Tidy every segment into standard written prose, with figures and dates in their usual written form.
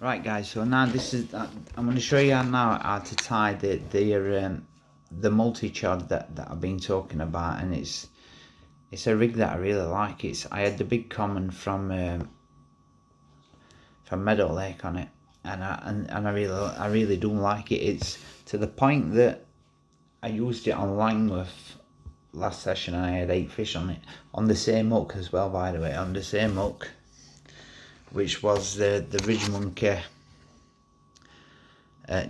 Right guys, so now this is I'm going to show you now how to tie the multi-chod that I've been talking about, and it's a rig that I really like. I had the big common from Meadow Lake on it, and I really do like it. It's to the point that I used it on Langworth last session and I had 8 fish on it, on the same hook as well, by the way, on the same hook, which was the ridgemonkey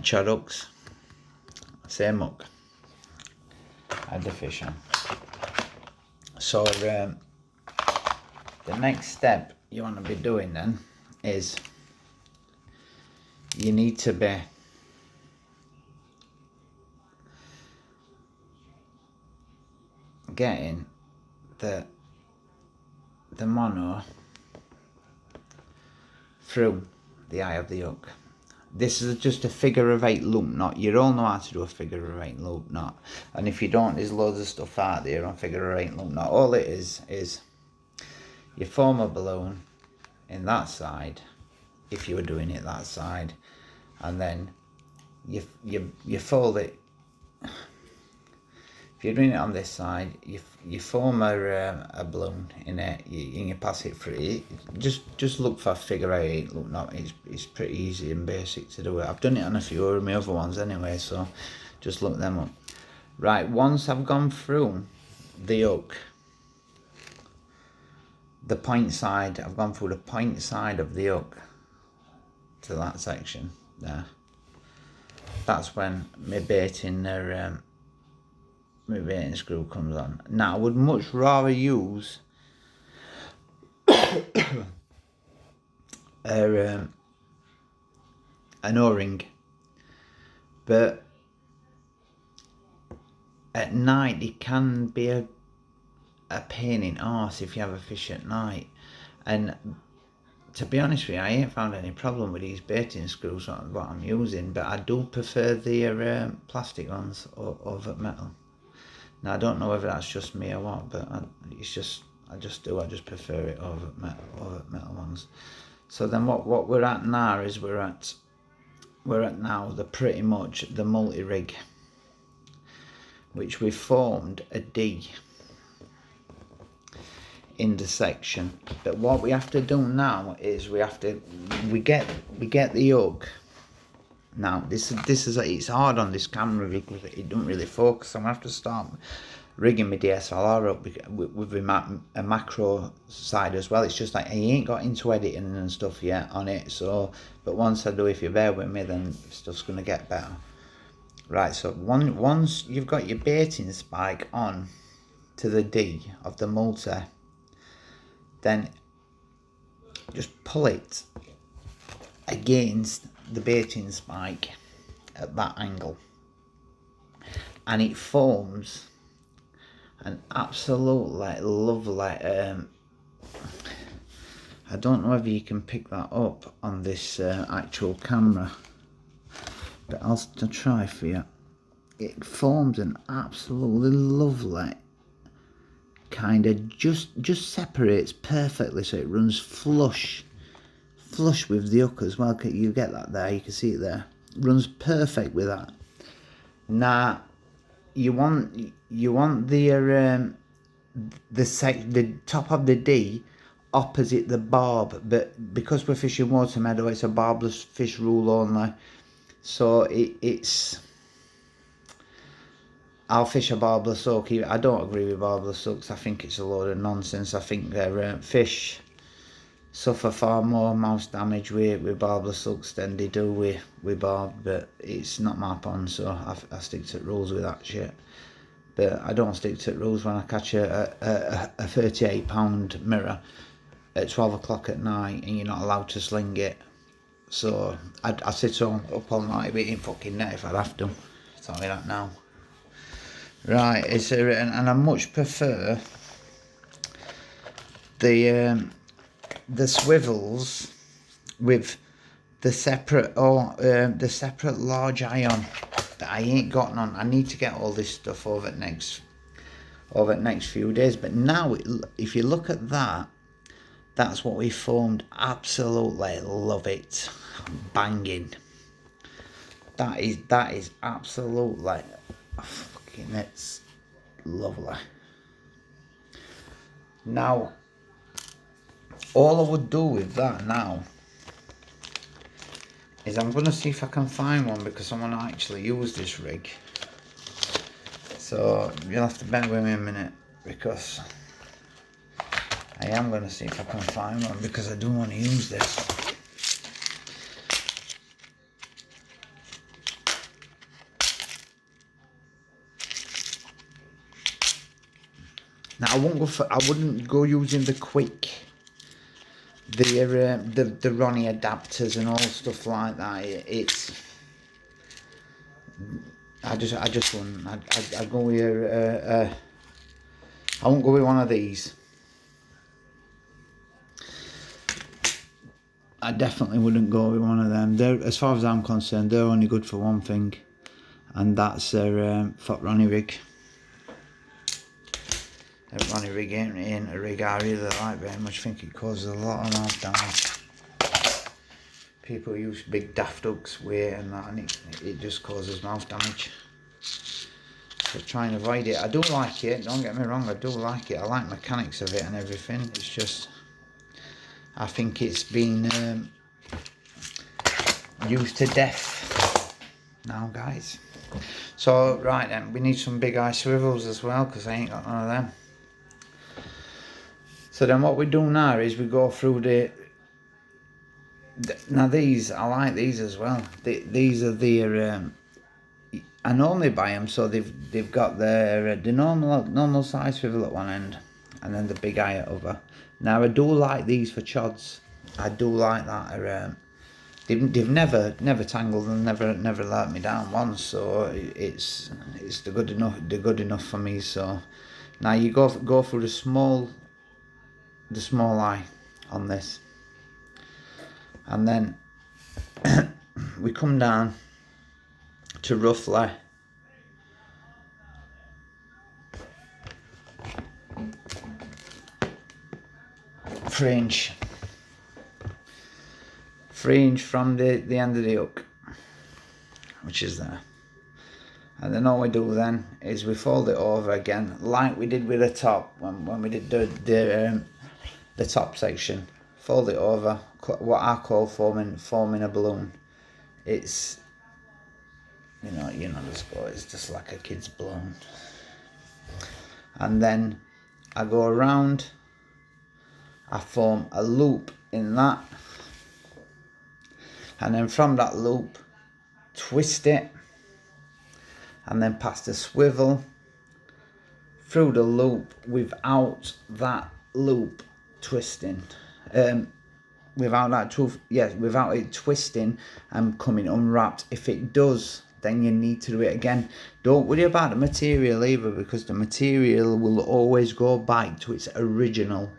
chod hooks. Same hook I had the fish on. So the next step you want to be doing then is you need to be getting the mono through the eye of the hook. This is just a figure of 8 loop knot. You all know how to do a figure of 8 loop knot, and if you don't, there's loads of stuff out there on figure of 8 loop knot. All it is you form a balloon in that side, if you were doing it that side, and then you fold it. If you're doing it on this side, you form a balloon in it, and you pass it through. Just look for figure 8 loop knot. It's pretty easy and basic to do it. I've done it on a few of my other ones anyway, so just look them up. Right, once I've gone through the hook, the point side, I've gone through the point side of the hook to that section there. That's when my baiting screw comes on. Now I would much rather use an O-ring, but at night it can be a pain in the arse if you have a fish at night. And to be honest with you, I ain't found any problem with these baiting screws what I'm using, but I do prefer the plastic ones over metal. Now I don't know whether that's just me or what, but I just prefer it over metal ones. So then what we're at now is we're at now the pretty much the multi rig, which we formed a D in the section. But what we have to do now is we get the hook. Now this is it's hard on this camera because it don't really focus. I'm gonna have to start rigging my DSLR up with a macro side as well. It's just like I ain't got into editing and stuff yet on it. So, but once I do, if you bear with me, then stuff's gonna get better. Right. So once you've got your baiting spike on to the D of the multi, then just pull it against the baiting spike at that angle, and it forms an absolutely lovely I don't know if you can pick that up on this actual camera, but I'll try for you. It forms an absolutely lovely kind of just separates perfectly, so it runs flush with the hook as well. You get that there, you can see it there. It runs perfect with that. Now you want the top of the D opposite the barb, but because we're fishing water meadow, it's a barbless fish rule only. So it's I'll fish a barbless hook. I don't agree with barbless hooks. I think it's a load of nonsense. I think their fish suffer far more mouse damage with barbless hooks than they do with barb, but it's not my pond, so I stick to rules with that shit. But I don't stick to rules when I catch a 38-pound mirror at 12 o'clock at night and you're not allowed to sling it. So I sit up all night beating fucking net if I'd have to. Tell me that now. Right, and I much prefer the swivels with the separate large iron that I ain't got none. I need to get all this stuff over the next few days. But now if you look at that That's what we formed. Absolutely love it. Banging. That is absolutely fucking, it's lovely. Now, all I would do with that now is I'm going to see if I can find one, because I want to actually use this rig. So you'll have to bear with me a minute, because I am going to see if I can find one, because I do want to use this. Now I wouldn't go using the quick, the Ronnie adapters and all stuff like that. I just wouldn't. I'd go with I won't go with one of these. I definitely wouldn't go with one of them. They're, as far as I'm concerned, they're only good for one thing, and that's their fat Ronnie rig. A Ronnie rig ain't a rig I really like very much. I think it causes a lot of mouth damage. People use big daft hooks with it and that, and it just causes mouth damage. So try and avoid it. I do like it, don't get me wrong, I do like it. I like mechanics of it and everything. It's just, I think it's been used to death now, guys. So right then, we need some big eye swivels as well, because I ain't got none of them. So then what we do now is we go through now these, I like these as well. These are their, I normally buy them, so they've got the normal size swivel at one end, and then the big eye at other. Now I do like these for chods. I do like that. They've never tangled and never let me down once, so it's the good enough for me. So now you go through the small eye on this, and then we come down to roughly fringe from the end of the hook, which is there. And then all we do then is we fold it over again, like we did with the top when we did the top section. Fold it over, what I call forming a balloon. It's you know the score. It's just like a kid's balloon. And then I go around. I form a loop in that, and then from that loop, twist it, and then pass the swivel through the loop without that loop twisting. Without it twisting and coming unwrapped. If it does, then you need to do it again. Don't worry about the material either, because the material will always go back to its original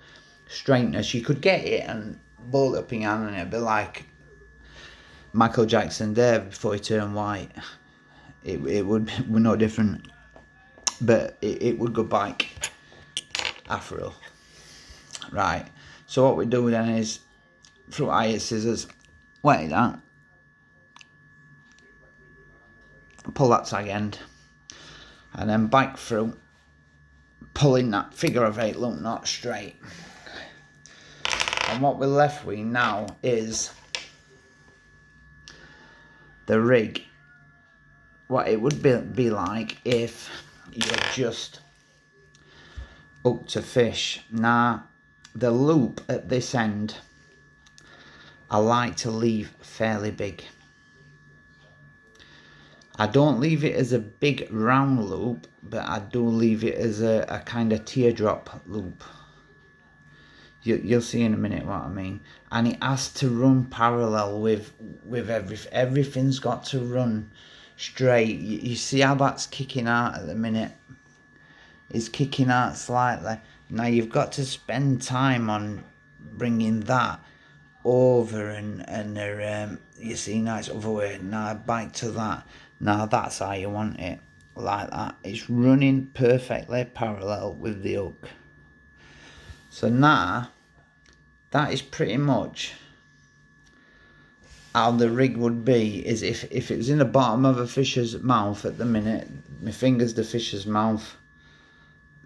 straightness. You could get it and bolt it up in your hand, and it'd be like Michael Jackson there before he turned white. It would be no different, but it would go back afro. Right, so what we do then is, through iron scissors, wet that, pull that tag end, and then back through, pulling that figure of 8 loop knot straight. And what we're left with now is the rig, what it would be like if you're just hooked to fish. Now, the loop at this end, I like to leave fairly big. I don't leave it as a big round loop, but I do leave it as a kind of teardrop loop. You'll see in a minute what I mean. And it has to run parallel with everything. Everything's got to run straight. You see how that's kicking out at the minute? It's kicking out slightly. Now you've got to spend time on bringing that over and you see, now it's other way. Now back to that. Now that's how you want it, like that. It's running perfectly parallel with the hook. So now that is pretty much how the rig would be. Is if it was in the bottom of a fisher's mouth at the minute, my finger's the fisher's mouth,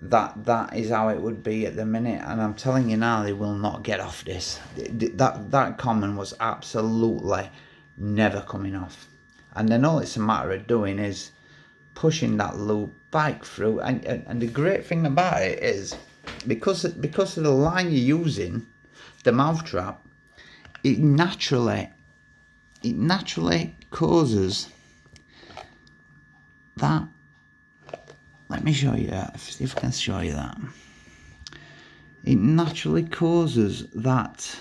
that is how it would be at the minute. And I'm telling you now, they will not get off this. That common was absolutely never coming off. And then all it's a matter of doing is pushing that loop back through. And the great thing about it is, because of the line you're using, the mouth trap, it naturally causes that. Let me show you that, see if I can show you that. It naturally causes that.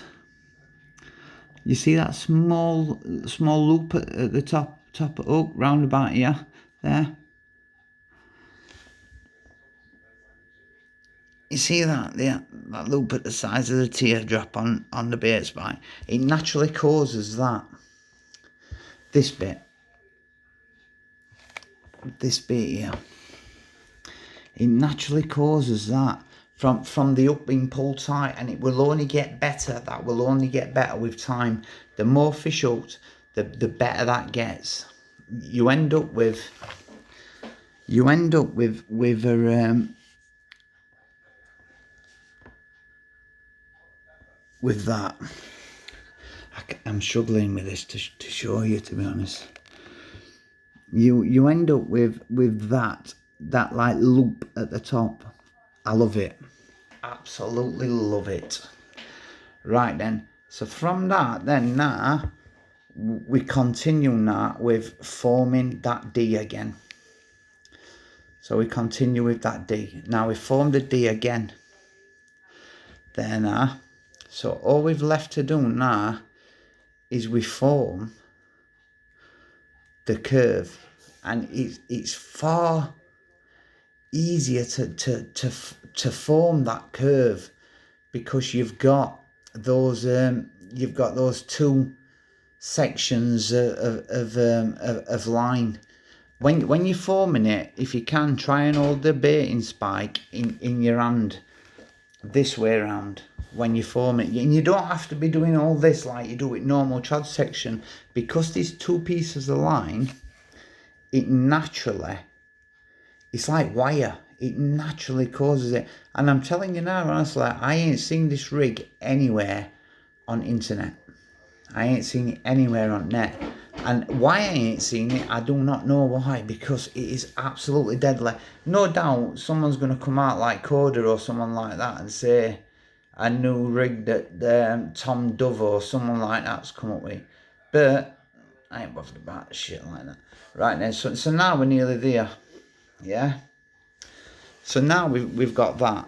You see that small loop at the top of hook, round about here, there. You see that there, that loop at the size of the teardrop on the bait spike? It naturally causes that. This bit here. It naturally causes that from the hook being pulled tight, and it will only get better. That will only get better with time. The more fish hooked, the better that gets. You end up with that. I'm struggling with this to show you, to be honest. You end up with that like loop at the top. I love it, absolutely love it. Right then, so from that, then now we continue now with forming that D again. So we continue with that D. Now we form the D again. Then so all we've left to do now is we form the curve, and it's far easier to form that curve, because you've got those two sections of line. When you're forming it, if you can, try and hold the baiting spike in your hand this way around when you form it. And you don't have to be doing all this like you do with normal chod section, because these two pieces of line, it naturally, it's like wire, it naturally causes it. And I'm telling you now, honestly, I ain't seen this rig anywhere on internet. I ain't seen it anywhere on net. And why I ain't seen it, I do not know why, because it is absolutely deadly. No doubt someone's going to come out like Coda or someone like that and say a new rig that Tom Dove or someone like that's come up with. But I ain't bothered about shit like that. Right then, so now we're nearly there. Yeah? So now we've got that,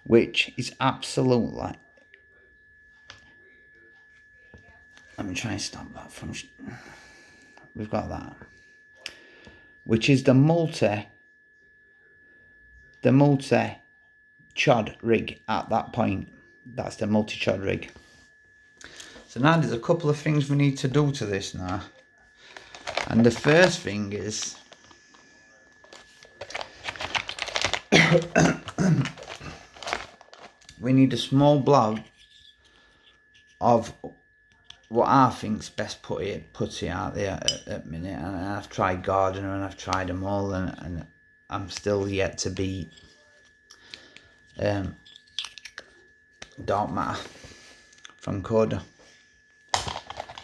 which is absolutely... Let me try and stop that from... We've got that, which is the multi chod rig at that point. That's the multi chod rig. So now there's a couple of things we need to do to this now. And the first thing is... we need a small blob of what I think's best putty out there at minute. And I've tried Gardner and I've tried them all, and I'm still yet to beat Dark Matter from Coda. I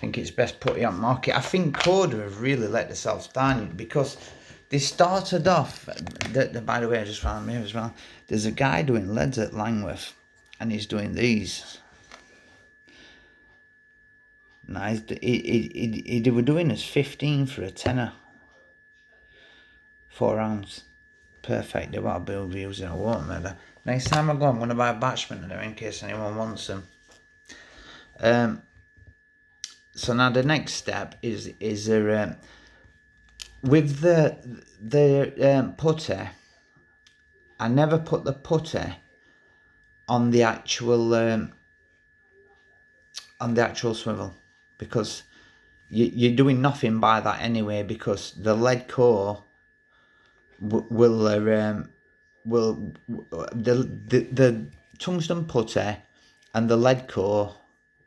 think it's best putty on market. I think Coda have really let themselves down, because they started off, by the way, I just found here as well, there's a guy doing leads at Langworth, and he's doing these. Nice. They were doing us 15 for a tenner. 4 ounce. Perfect. They won't be using a water measure. Next time I go, I'm going to buy a batchment of them in case anyone wants them. So now the next step is with the putter. I never put the putter on the actual swivel, because you're doing nothing by that anyway, because the lead core will the tungsten putter and the lead core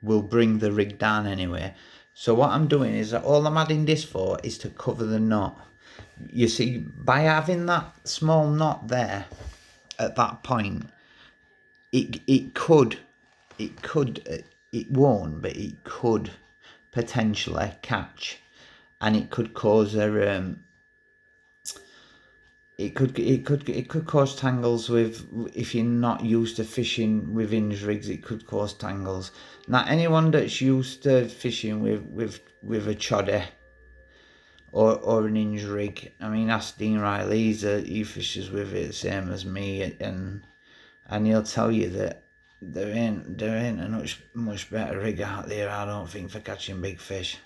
will bring the rig down anyway. So what I'm doing is that all I'm adding this for is to cover the knot. You see, by having that small knot there at that point, it won't, but it could potentially catch, and it could cause a it could cause tangles with, if you're not used to fishing with hinge rigs, it could cause tangles. Now anyone that's used to fishing with a choddy or an hinge rig, I mean, ask Dean Riley, he fishes with it the same as me, and he'll tell you that there ain't a much better rig out there, I don't think, for catching big fish.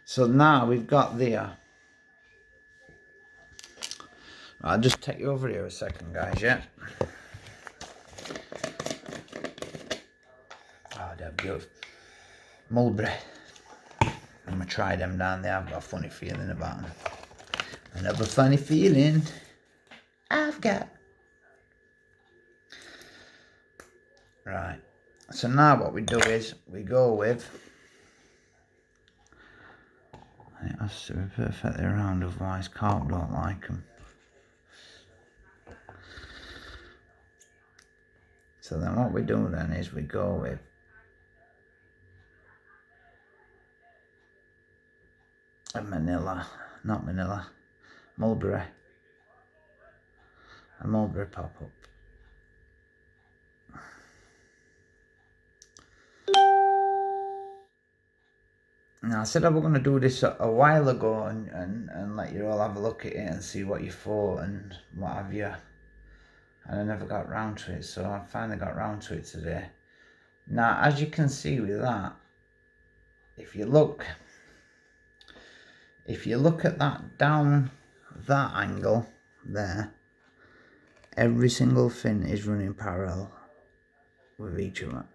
So now we've got there. I'll just take you over here a second, guys, yeah? Oh, they're beautiful. Mulberry. I'm going to try them down there. I've got a funny feeling about them. Another funny feeling I've got. Right. So now what we do is we go with... It has to be perfectly round, otherwise carp don't like them. So then what we do then is we go with a mulberry. A mulberry pop-up. Now I said I was going to do this a while ago and let you all have a look at it and see what you thought and what have you. And I never got round to it, so I finally got round to it today. Now, as you can see with that, if you look at that down that angle there, every single fin is running parallel with each other.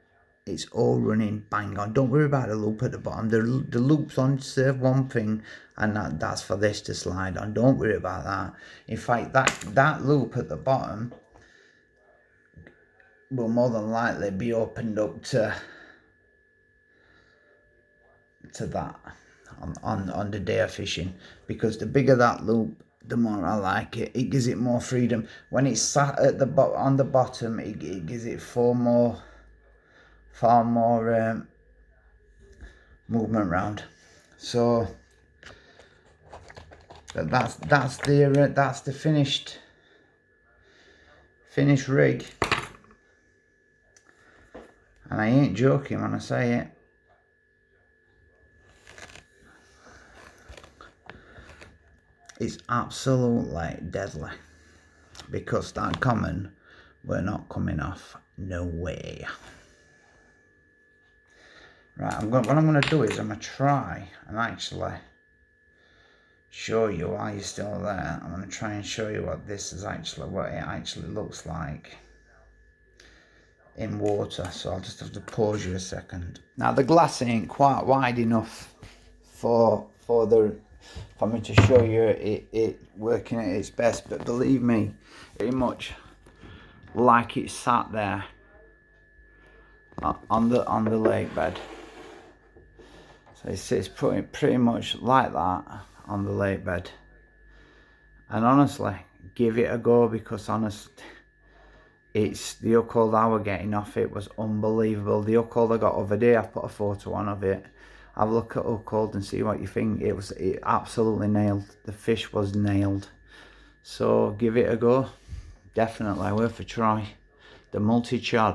It's all running bang on. Don't worry about the loop at the bottom. The loop's on to serve one thing, and that's for this to slide on. Don't worry about that. In fact, that loop at the bottom will more than likely be opened up to that on the day of fishing, because the bigger that loop, the more I like it. It gives it more freedom. When it's sat at the on the bottom, it gives it far more movement round. So that's the finished rig, and I ain't joking when I say it. It's absolutely deadly, because that common, we're not coming off, no way. Right, what I'm going to do is I'm going to try and actually show you while you're still there. I'm going to try and show you what it actually looks like in water. So I'll just have to pause you a second. Now the glass ain't quite wide enough for me to show you it working at its best, but believe me, pretty much like it sat there on the lake bed. So it's pretty much like that on the lake bed. And honestly, give it a go, because it's the hook hold I was getting off it was unbelievable. The hook hold I got over there, I put a photo on of it. Have a look at hook hold and see what you think. It absolutely nailed. The fish was nailed. So give it a go. Definitely worth a try. The multi chod.